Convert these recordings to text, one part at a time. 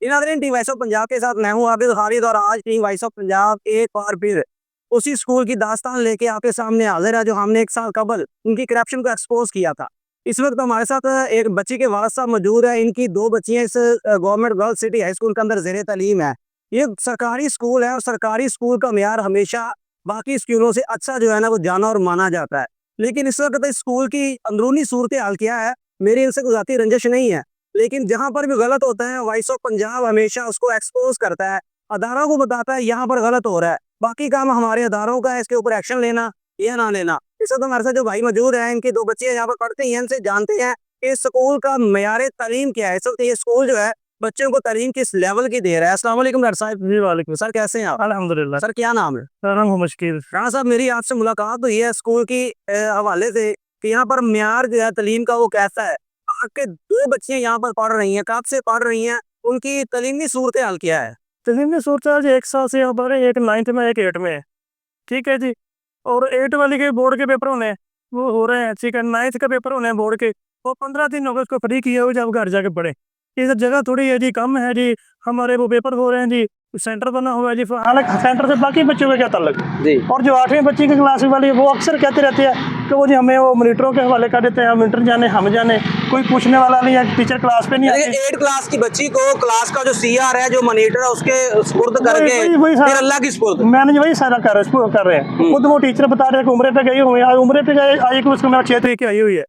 नाज़रीन, team voice of Punjab के साथ मैं हूं आबिद खालिद और आज टीम वॉइस ऑफ पंजाब एक बार फिर उसी स्कूल की दास्तान लेके आपके सामने हाजिर है जो हमने एक साल कबल उनकी करप्शन को एक्सपोज किया था। इस वक्त हमारे साथ एक बच्ची के वालिद साहब मौजूद है। इनकी दो बच्चियां इस government girls city high school के अंदर ज़ेरे तालीम है। ये सरकारी स्कूल है और सरकारी स्कूल का मेयार हमेशा बाकी स्कूलों से अच्छा जो है ना वो जाना और माना जाता है। लेकिन इस वक्त इस स्कूल की अंदरूनी सूरत हाल क्या है, मेरी इनसे कोई ज़ाती रंजिश नहीं है, लेकिन जहाँ पर भी गलत होता है वॉइस ऑफ पंजाब हमेशा उसको एक्सपोज करता है, अदारों को बताता है यहाँ पर गलत हो रहा है। बाकी काम हमारे अदारों का है, इसके ऊपर एक्शन लेना या ना लेना। इस वक्त हमारे साथ जो भाई मौजूद हैं, इनकी दो बच्चियां यहाँ पर पढ़ते हैं, इनसे जानते हैं कि इस स्कूल का मेयार तालीम क्या है। इस वक्त ये स्कूल जो है बच्चों को तालीम किस लेवल की दे रहा है। अस्सलाम वालेकुम डॉक्टर साहब। जी वालेकुम। सर कैसे हैं आप? अल्हम्दुलिल्लाह। सर क्या नाम है? मेरा नाम है मुश्किल। राणा साहब, मेरी आपसे मुलाकात हुई है स्कूल की हवाले से कि यहाँ पर मेयार जो है तालीम का वो कैसा है। आपके दो बच्चियां यहाँ पर पढ़ रही हैं, कब से पढ़ रही हैं, उनकी तालीमी सूरत हाल क्या है? तलीमी सूरत हाल एक साल से यहाँ पर है, एक 9th में एक 8 में है। ठीक है जी। और 8 वाली के बोर्ड के पेपर होने वो हो रहे हैं। ठीक है, 9th का पेपर होने हैं बोर्ड के, वो 15 दिन हो गए उसको फ्री किया हुआ, जब घर जाके पढ़े। इस जगह थोड़ी है जी, कम है जी। हमारे वो पेपर हो रहे हैं जी, सेंटर बना हुआ है जी। हालांकि सेंटर से बाकी बच्चों का क्या ताल्लुक जी। और जो 8वीं बच्ची की क्लास वाली है वो अक्सर कहते रहते हैं कि वो जी हमें वो मॉनिटरों के हवाले कर देते हैं, हम इंटर जाने हम जाने, कोई पूछने वाला नहीं है, टीचर क्लास पे नहीं आती। 8 क्लास की बच्ची को क्लास का जो सीआर है, जो मॉनिटर है, उसके सुपुर्द करके फिर अल्लाह की सुपुर्द मैंने वही सारा कर रहे हैं। खुद वो टीचर बता रहे हैं कि उम्रे पे गई हुई है, उम्रे पे गए आई कि उसको मेरा 6 तारीख की आई हुई है।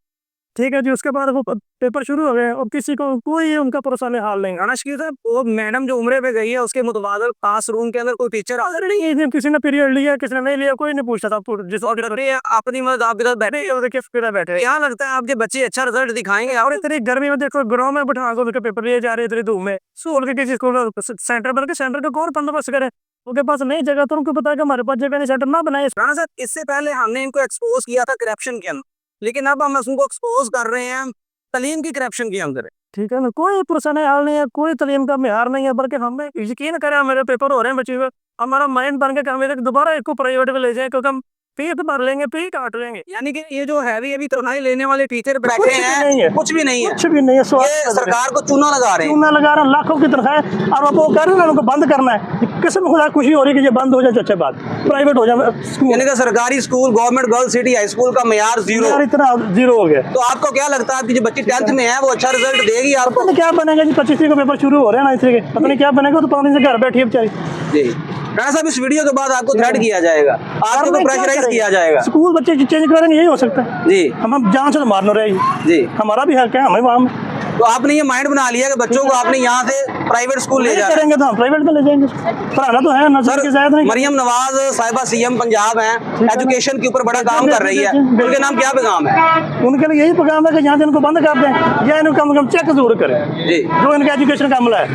ठीक है जी। उसके बाद वो पेपर शुरू हो गए और किसी को कोई उनका पुरसान हाल नहीं। राणा शकील साहब, वो मैडम जो उम्रे पे गई है उसके मुतबादल क्लास रूम के अंदर कोई टीचर हाजिर नहीं है? नहीं, किसी ने पीरियड लिया किसी ने नहीं लिया, कोई नहीं पूछता था। जिस अपनी मदद आप इधर बैठे बैठे क्या लगता है आपके बच्चे अच्छा रिजल्ट दिखाएंगे? और इतनी गर्मी में देखो ग्राउंड में बिठा के उनके पेपर लिए जा रहे, इतनी धूप में। स्कूल के किसी स्कूल सेंटर पर सेंटर का कौन बंदोबस्त करे, उनके पास नहीं जगह, तो उनको पता है कि हमारे पास जगह नहीं, सेंटर ना बनाए। राणा साहब, इससे पहले हमने इनको एक्सपोज किया था करप्शन के अंदर, लेकिन अब हम उनको एक्सपोज कर रहे हैं तालीम की करप्शन के अंदर। ठीक है ना, कोई पुरसान हाल नहीं है, कोई तालीम का मेयार नहीं है, बल्कि हमें यकीन करें मेरे पेपर हो रहे हैं बच्चे, हमारा माइंड बन गया कि हमें दोबारा एक को प्राइवेट में ले जाए, क्योंकि हम फी तो भर लेंगे, फी काट लेंगे। यानी कि ये जो हैवी अभी तनख्वाही लेने वाले टीचर बैठे हैं, कुछ भी नहीं है, कुछ भी नहीं है। ये सरकार को चूना लगा रहे हैं, चूना लगा रहे हैं, लाखों की तनख्वाह। और अब वो कह रहे हैं उनको बंद करना है। किस्म खुदा खुशी हो रही है कि ये बंद हो जाए तो अच्छी बात, प्राइवेट हो जाए स्कूल। यानी कि सरकारी school government girls city high school का मेयार जीरो, इतना जीरो हो गया। तो आपको क्या लगता है आपकी जो बच्ची 10th में है वो अच्छा रिजल्ट देगी? आपको क्या बनेगा जी? 25 को पेपर शुरू हो रहे हैं 9th के, पता नहीं क्या बनेगा, तो पता नहीं घर बैठी है बेचारी। जी राणा साहब, इस वीडियो के बाद आपको थ्रेट किया जाएगा, आपको प्रेशराइज किया जाएगा, स्कूल बच्चे चेंज करेंगे, यही हो सकता है जी। हम जान से तो मारना रहेगी जी, हमारा भी हक है, हमें वहाँ। तो आपने ये माइंड बना लिया कि बच्चों को आपने यहाँ से प्राइवेट स्कूल ले जा करेंगे तो हम प्राइवेट में ले जाएंगे, पढ़ाना तो है नजर के ज़ायद नहीं। मरियम नवाज साहिबा सीएम पंजाब हैं, एजुकेशन के ऊपर बड़ा काम कर रही है, उनके नाम क्या पैगाम है? उनके लिए यही पैगाम है कि यहाँ से इनको बंद कर दें या इनको कम से कम चेक जरूर करें जी, जो इनका एजुकेशन का अमला है।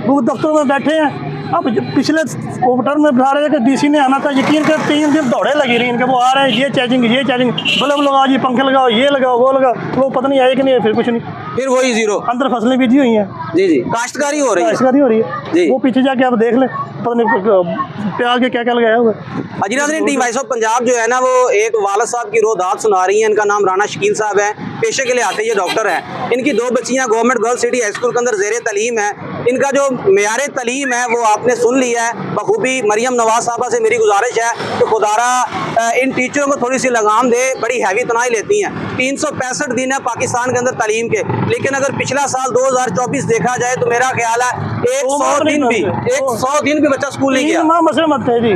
वो दफ्तरों में बैठे हैं, अब पिछले टर्म में बता रहे थे कि डीसी ने आना था, यकीन कर 3 दिन दौड़े लगी रही इनके, वो आ रहे हैं ये चार्जिंग बल्ब लगाओ जी, पंखे लगाओ, ये लगाओ वो लगाओ, वो पता नहीं आए कि नहीं, फिर कुछ नहीं, फिर वही जीरो। अंदर फसलें बीजी हुई हैं जी जी, काश्तकारी हो रही है, काश्तकारी हो रही है जी। वो पीछे जाके आप देख लें, पता नहीं प्याज के क्या क्या लगाया हुआ है। नाज़रीन, टीम वॉइस ऑफ पंजाब जो है ना वो एक वालिद साहब की रोदात सुना रही है। इनका नाम राणा शकील साहब है, पेशे के लिए आते ये डॉक्टर हैं। इनकी दो बच्चियां government girls city high school के अंदर ज़ेरे तालीम है। इनका जो मेयार तालीम है वो आपने सुन लिया है बखूबी। मरियम नवाज साहबा से मेरी गुजारिश है कि खुदारा इन टीचरों को थोड़ी सी लगाम दे, बड़ी हैवी तनख्वाही लेती हैं। 365 दिन है पाकिस्तान के अंदर तालीम के, लेकिन अगर पिछला साल 2024 देखा जाए तो मेरा ख्याल है 100 दिन भी बच्चा स्कूल नहीं गया।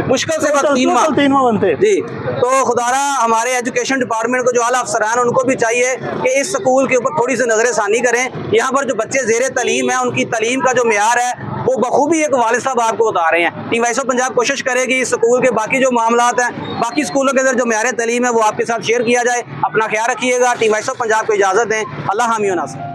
मुश्किल से 3 माह बनते जी। तो खुदारा हमारे एजुकेशन डिपार्टमेंट को जो आला अफसरान उनको भी चाहिए कि इस स्कूल के ऊपर थोड़ी सी नजरसानी करें। यहाँ पर जो बच्चे ज़ेरे तालीम है उनकी तालीम का जो मेयार है वो बखूबी एक वालिद साहब आपको बता रहे हैं। टीम वॉइस ऑफ पंजाब कोशिश करेगी इस स्कूल के बाकी जो मामलात हैं, बाकी स्कूलों के अंदर जो मेयार तालीम है वो आपके साथ शेयर किया जाए। अपना ख्याल रखिएगा। टीम वॉइस ऑफ पंजाब को इजाज़त दें। अल्लाह हामी व नासिर।